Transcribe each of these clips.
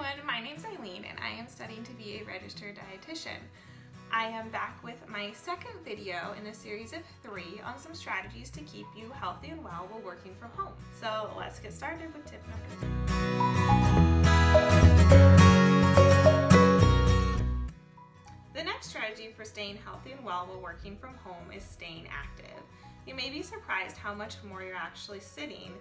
everyone, my name's Eileen and I am studying to be a registered dietitian. I am back with my second video in a series of 3 on some strategies to keep you healthy and well while working from home. So let's get started with tip number 2. The next strategy for staying healthy and well while working from home is staying active. You may be surprised how much more you're actually sitting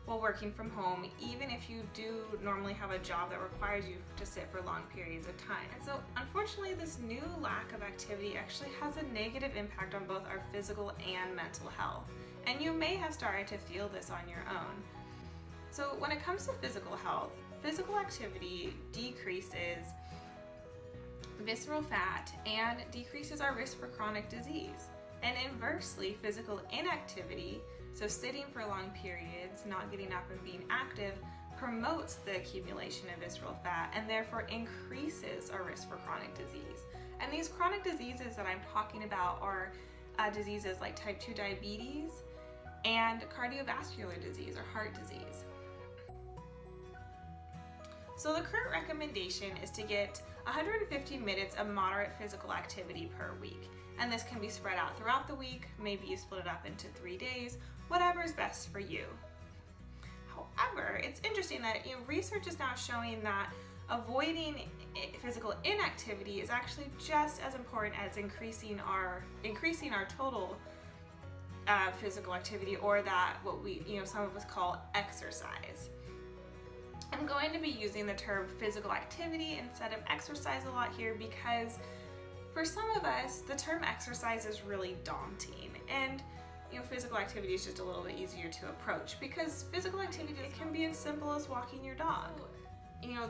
while working from home, even if you do normally have a job that requires you to sit for long periods of time. And so unfortunately, this new lack of activity actually has a negative impact on both our physical and mental health. And you may have started to feel this on your own. So when it comes to physical health, physical activity decreases visceral fat and decreases our risk for chronic disease. And inversely, physical inactivity, so sitting for long periods, not getting up and being active, promotes the accumulation of visceral fat and therefore increases our risk for chronic disease. And these chronic diseases that I'm talking about are diseases like type 2 diabetes and cardiovascular disease or heart disease. So the current recommendation is to get 150 minutes of moderate physical activity per week. And this can be spread out throughout the week. Maybe you split it up into 3 days, whatever is best for you. However, it's interesting that research is now showing that avoiding physical inactivity is actually just as important as increasing our total physical activity, or that what we some of us call exercise. I'm going to be using the term physical activity instead of exercise a lot here because for some of us, the term exercise is really daunting, and physical activity is just a little bit easier to approach because physical activity can be as simple as walking your dog.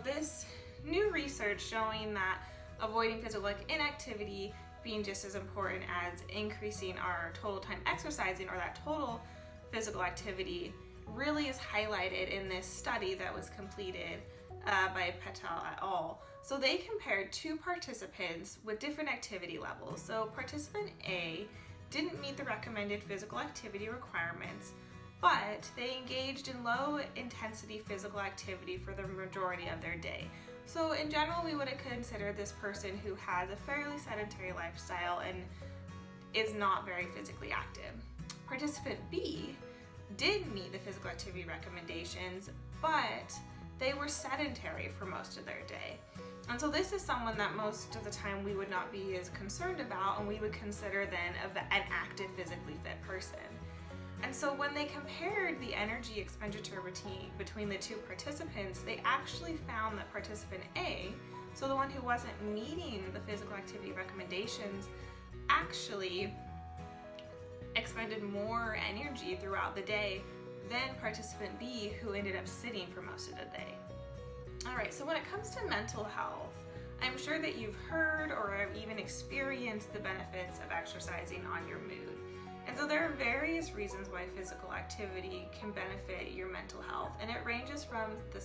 This new research showing that avoiding physical inactivity being just as important as increasing our total time exercising, or that total physical activity, really is highlighted in this study that was completed by Patel et al. So they compared 2 participants with different activity levels. So participant A didn't meet the recommended physical activity requirements, but they engaged in low intensity physical activity for the majority of their day. So in general, we would consider this person who has a fairly sedentary lifestyle and is not very physically active. Participant B did meet the physical activity recommendations, but they were sedentary for most of their day. And so this is someone that most of the time we would not be as concerned about, and we would consider then an active, physically fit person. And so when they compared the energy expenditure routine between the 2 participants, they actually found that participant A, so the one who wasn't meeting the physical activity recommendations, actually expended more energy throughout the day than participant B, who ended up sitting for most of the day. Alright, so when it comes to mental health, I'm sure that you've heard or have even experienced the benefits of exercising on your mood. And so there are various reasons why physical activity can benefit your mental health, and it ranges from the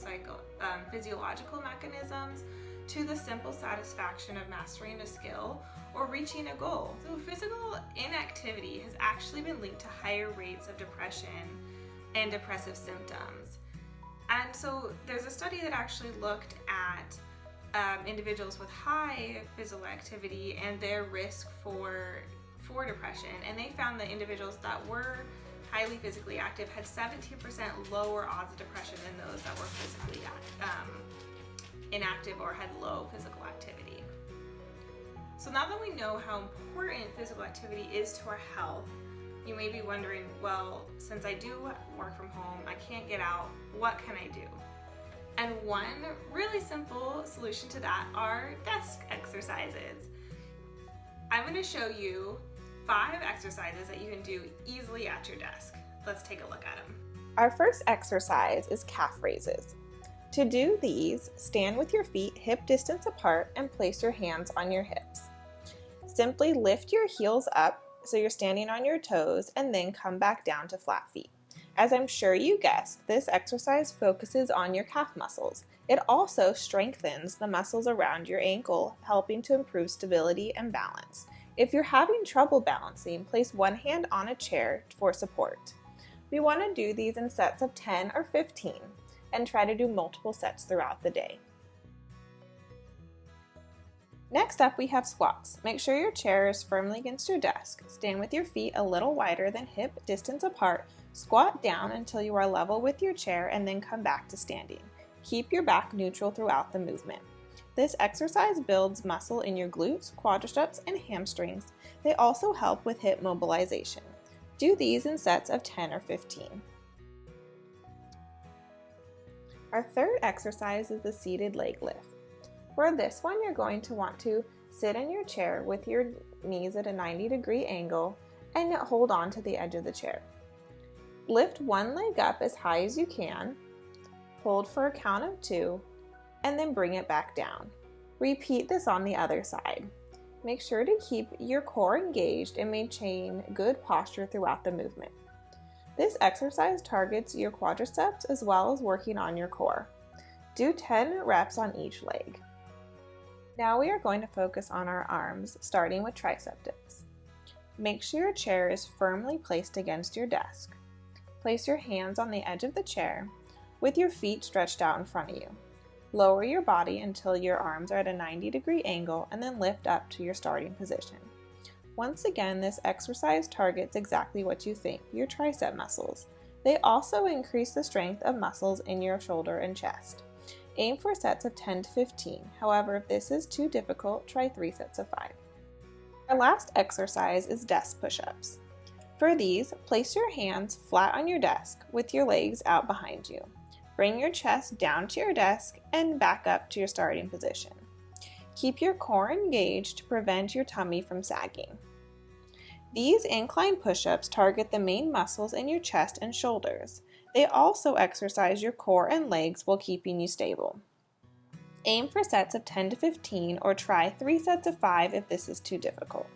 physiological mechanisms to the simple satisfaction of mastering a skill or reaching a goal. So physical inactivity has actually been linked to higher rates of depression and depressive symptoms. And so there's a study that actually looked at individuals with high physical activity and their risk for depression, and they found that individuals that were highly physically active had 17% lower odds of depression than those that were physically inactive or had low physical activity. So now that we know how important physical activity is to our health, you may be wondering, well, since I do work from home, I can't get out, what can I do? And one really simple solution to that are desk exercises. I'm going to show you 5 exercises that you can do easily at your desk. Let's take a look at them. Our first exercise is calf raises. To do these, stand with your feet hip distance apart and place your hands on your hips. Simply lift your heels up so you're standing on your toes, and then come back down to flat feet. As I'm sure you guessed, this exercise focuses on your calf muscles. It also strengthens the muscles around your ankle, helping to improve stability and balance. If you're having trouble balancing, place one hand on a chair for support. We want to do these in sets of 10 or 15 and try to do multiple sets throughout the day. Next up, we have squats. Make sure your chair is firmly against your desk. Stand with your feet a little wider than hip distance apart. Squat down until you are level with your chair and then come back to standing. Keep your back neutral throughout the movement. This exercise builds muscle in your glutes, quadriceps, and hamstrings. They also help with hip mobilization. Do these in sets of 10 or 15. Our third exercise is the seated leg lift. For this one, you're going to want to sit in your chair with your knees at a 90-degree angle and hold on to the edge of the chair. Lift one leg up as high as you can, hold for a count of 2, and then bring it back down. Repeat this on the other side. Make sure to keep your core engaged and maintain good posture throughout the movement. This exercise targets your quadriceps as well as working on your core. Do 10 reps on each leg. Now we are going to focus on our arms, starting with tricep dips. Make sure your chair is firmly placed against your desk. Place your hands on the edge of the chair with your feet stretched out in front of you. Lower your body until your arms are at a 90-degree angle and then lift up to your starting position. Once again, this exercise targets exactly what you think, your tricep muscles. They also increase the strength of muscles in your shoulder and chest. Aim for sets of 10 to 15. However, if this is too difficult, try 3 sets of 5. Our last exercise is desk push-ups. For these, place your hands flat on your desk with your legs out behind you. Bring your chest down to your desk and back up to your starting position. Keep your core engaged to prevent your tummy from sagging. These incline push-ups target the main muscles in your chest and shoulders. They also exercise your core and legs while keeping you stable. Aim for sets of 10 to 15 or try 3 sets of 5 if this is too difficult.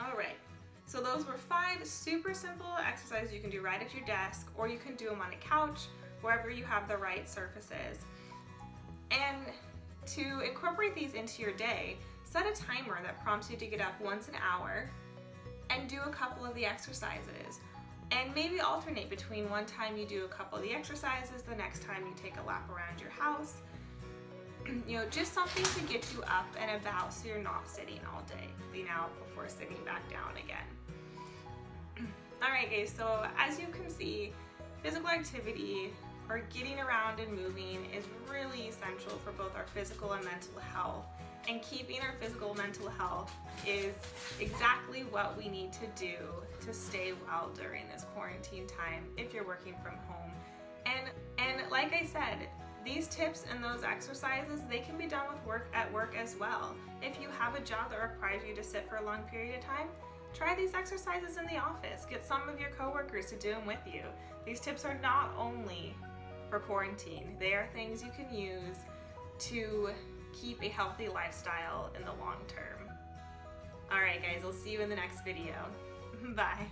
Alright, so those were 5 super simple exercises you can do right at your desk, or you can do them on a couch, wherever you have the right surfaces. And to incorporate these into your day, set a timer that prompts you to get up once an hour and do a couple of the exercises. And maybe alternate between one time you do a couple of the exercises, the next time you take a lap around your house. Just something to get you up and about so you're not sitting all day, clean out before sitting back down again. Alright guys, so as you can see, physical activity or getting around and moving is really essential for both our physical and mental health. And keeping our physical and mental health is exactly what we need to do to stay well during this quarantine time if you're working from home. And like I said, these tips and those exercises, they can be done at work as well. If you have a job that requires you to sit for a long period of time, try these exercises in the office. Get some of your coworkers to do them with you. These tips are not only for quarantine. They are things you can use to keep a healthy lifestyle in the long term. Alright guys, I'll see you in the next video. Bye.